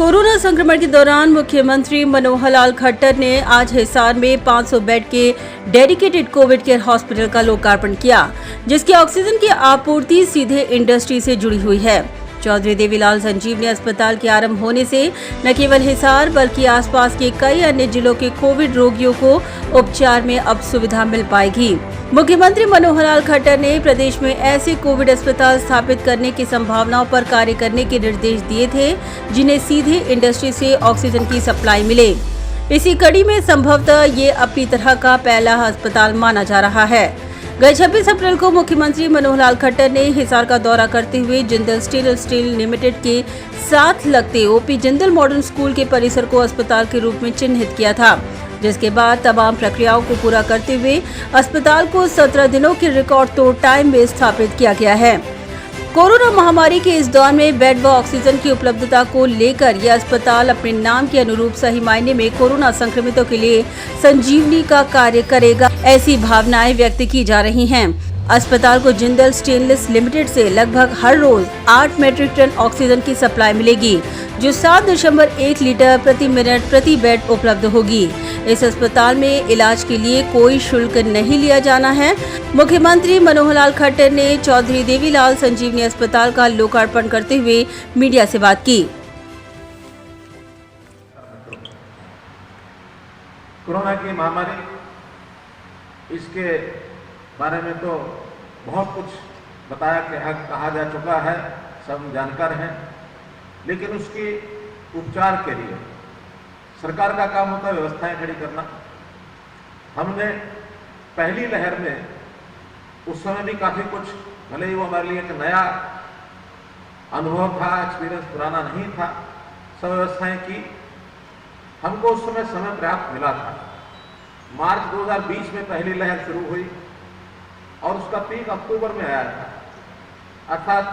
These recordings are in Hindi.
कोरोना संक्रमण के दौरान मुख्यमंत्री मनोहर लाल खट्टर ने आज हिसार में 500 बेड के डेडिकेटेड कोविड केयर हॉस्पिटल का लोकार्पण किया, जिसकी ऑक्सीजन की आपूर्ति सीधे इंडस्ट्री से जुड़ी हुई है। चौधरी देवीलाल संजीवनी अस्पताल के आरंभ होने से न केवल हिसार बल्कि आसपास के कई अन्य जिलों के कोविड रोगियों को उपचार में अब सुविधा मिल पाएगी। मुख्यमंत्री मनोहर लाल खट्टर ने प्रदेश में ऐसे कोविड अस्पताल स्थापित करने की संभावनाओं पर कार्य करने के निर्देश दिए थे, जिन्हें सीधे इंडस्ट्री से ऑक्सीजन की सप्लाई मिले। इसी कड़ी में संभवतः ये अपनी तरह का पहला अस्पताल माना जा रहा है। गए 26 अप्रैल को मुख्यमंत्री मनोहर लाल खट्टर ने हिसार का दौरा करते हुए जिंदल स्टेनलेस स्टील लिमिटेड के साथ लगते ओपी जिंदल मॉडर्न स्कूल के परिसर को अस्पताल के रूप में चिन्हित किया था, जिसके बाद तमाम प्रक्रियाओं को पूरा करते हुए अस्पताल को 17 दिनों के रिकॉर्ड तोड़ टाइम में स्थापित किया गया है। कोरोना महामारी के इस दौर में बेड व ऑक्सीजन की उपलब्धता को लेकर यह अस्पताल अपने नाम के अनुरूप सही मायने में कोरोना संक्रमितों के लिए संजीवनी का कार्य करेगा, ऐसी भावनाएं व्यक्त की जा रही हैं। अस्पताल को जिंदल स्टेनलेस लिमिटेड से लगभग हर रोज 8 मीट्रिक टन ऑक्सीजन की सप्लाई मिलेगी, जो 7.1 लीटर प्रति मिनट प्रति बेड उपलब्ध होगी। इस अस्पताल में इलाज के लिए कोई शुल्क नहीं लिया जाना है। मुख्यमंत्री मनोहर लाल खट्टर ने चौधरी देवीलाल संजीवनी अस्पताल का लोकार्पण करते हुए मीडिया से बात की। कोरोना की महामारी, इसके बारे में तो बहुत कुछ बताया कहा जा चुका है, सब जानकार हैं, लेकिन उसके उपचार के लिए सरकार का काम होता है व्यवस्थाएं खड़ी करना। हमने पहली लहर में उस समय भी काफी कुछ, भले ही वो हमारे लिए एक नया अनुभव था, एक्सपीरियंस पुराना नहीं था, सब व्यवस्थाएं की। हमको उस समय पर्याप्त मिला था। मार्च 2020 में पहली लहर शुरू हुई और उसका पीक अक्टूबर में आया था, अर्थात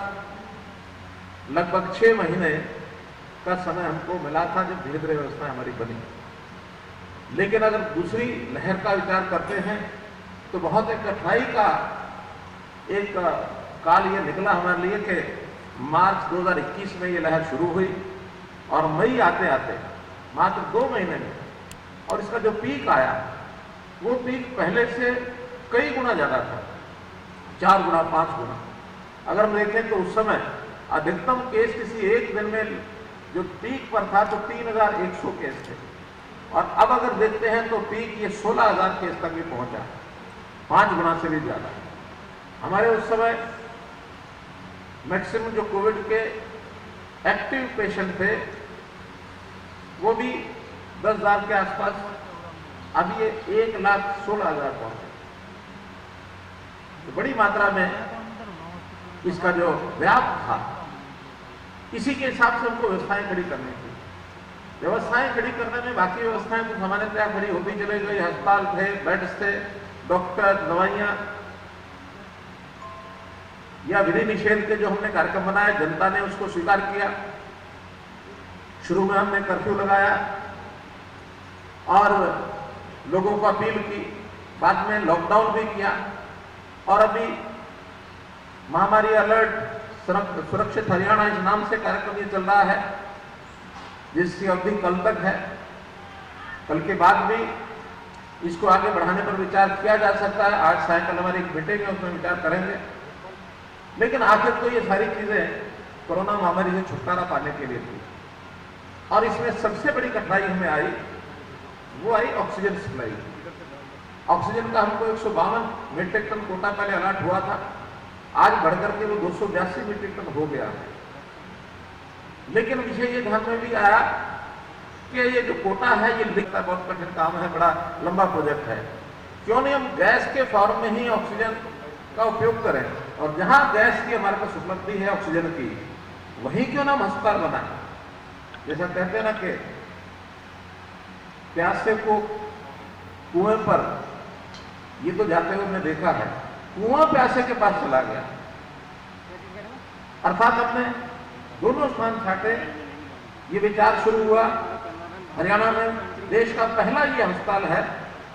लगभग 6 महीने का समय हमको मिला था जब धीरे धीरे व्यवस्था हमारी बनी। लेकिन अगर दूसरी लहर का विचार करते हैं तो बहुत एक कठिनाई का एक काल ये निकला हमारे लिए कि मार्च 2021 में ये लहर शुरू हुई और मई आते आते मात्र 2 महीने में, और इसका जो पीक आया वो पीक पहले से कई गुना ज्यादा था, 4 गुना 5 गुना। अगर हम देखें तो उस समय अधिकतम केस किसी एक दिन में जो पीक पर था तो 3100 केस थे, और अब अगर देखते हैं तो पीक ये 16,000 केस तक भी पहुंचा, 5 गुना से भी ज्यादा। हमारे उस समय मैक्सिमम जो कोविड के एक्टिव पेशेंट थे वो भी 10,000 के आसपास, अभी ये 1,16,000 पहुंचे। तो बड़ी मात्रा में इसका जो व्याप था, इसी के हिसाब से हमको व्यवस्थाएं खड़ी करनी थी। व्यवस्थाएं खड़ी करने में बाकी व्यवस्थाएं तो सामान्यतया खड़ी होती चली गई। अस्पताल थे, बेड्स थे, डॉक्टर, दवाइयां, या विधि निषेध के जो हमने कार्यक्रम बनाए, जनता ने उसको स्वीकार किया। शुरू में हमने कर्फ्यू लगाया और लोगों को अपील की, बाद में लॉकडाउन भी किया, और अभी महामारी अलर्ट सुरक्षित हरियाणा इस नाम से कार्यक्रम ये चल रहा है, जिसकी अवधि कल तक है। कल के बाद भी इसको आगे बढ़ाने पर विचार किया जा सकता है। आज सायंकाल हमारी एक मीटिंग है, उसमें विचार करेंगे। लेकिन आखिर तो ये सारी चीजें कोरोना महामारी से छुटकारा पाने के लिए थी, और इसमें सबसे बड़ी कठिनाई हमें आई, वो आई ऑक्सीजन सप्लाई। ऑक्सीजन का हमको 152 मीट्रिक टन कोटा पहले अलर्ट हुआ था, आज बढ़कर के वो 282 मीट्रिक टन हो गया है। लेकिन विषय ये ध्यान में भी आया कि ये जो कोटा है ये लिखना बहुत कठिन काम है, बड़ा लंबा प्रोजेक्ट है, क्यों नहीं हम गैस के फॉर्म में ही ऑक्सीजन का उपयोग करें, और जहां गैस की हमारे पास उपलब्धि है ऑक्सीजन की, वहीं क्यों ना हम अस्पताल बनाए। जैसा कहते हैं ना कि प्यासे को कुएं पर, ये तो जाते हुए हमने देखा है, कुआं प्यासे के पास चला गया, अर्थात हमने दोनों स्थान छाटे। ये विचार शुरू हुआ हरियाणा में, देश का पहला ये अस्पताल है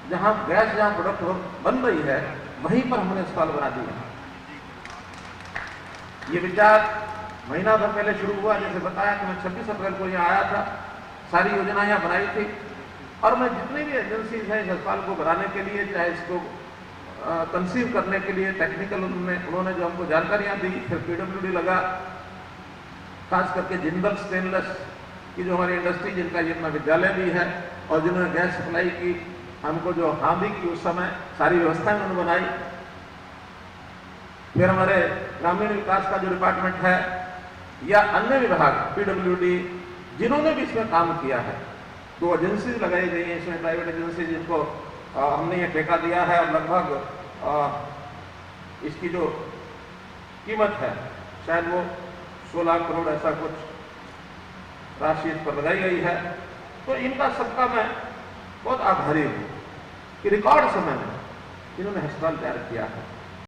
जहां गैस, जहां प्रोडक्ट बन रही है, वहीं पर हमने अस्पताल बना दिया। ये विचार महीना भर पहले शुरू हुआ। जैसे बताया कि मैं 26 अप्रैल को यहाँ आया था, सारी योजना यहाँ बनाई थी, और मैं जितनी भी एजेंसीज हैं इस अस्पताल को बनाने के लिए, चाहे इसको कंसीव करने के लिए टेक्निकल उन्होंने जो हमको जानकारियाँ दी, फिर PWD लगा, खास करके जिंदल स्टेनलेस की जो हमारी इंडस्ट्री, जिनका ये अपना विद्यालय भी है, और जिन्होंने गैस सप्लाई की, हमको जो हामी की उस समय सारी व्यवस्थाएं उन्होंने बनाई। फिर हमारे ग्रामीण विकास का जो डिपार्टमेंट है या अन्य विभाग PWD, जिन्होंने भी इसमें काम किया है, 2 एजेंसी लगाई गई हैं इसमें, प्राइवेट एजेंसी, जिनको हमने ये ठेका दिया है, और लगभग इसकी जो कीमत है शायद वो 16 लाख करोड़ ऐसा कुछ राशि इस पर लगाई गई है। तो इनका सबका मैं बहुत आभारी हूँ कि रिकॉर्ड समय में इन्होंने अस्पताल तैयार किया है।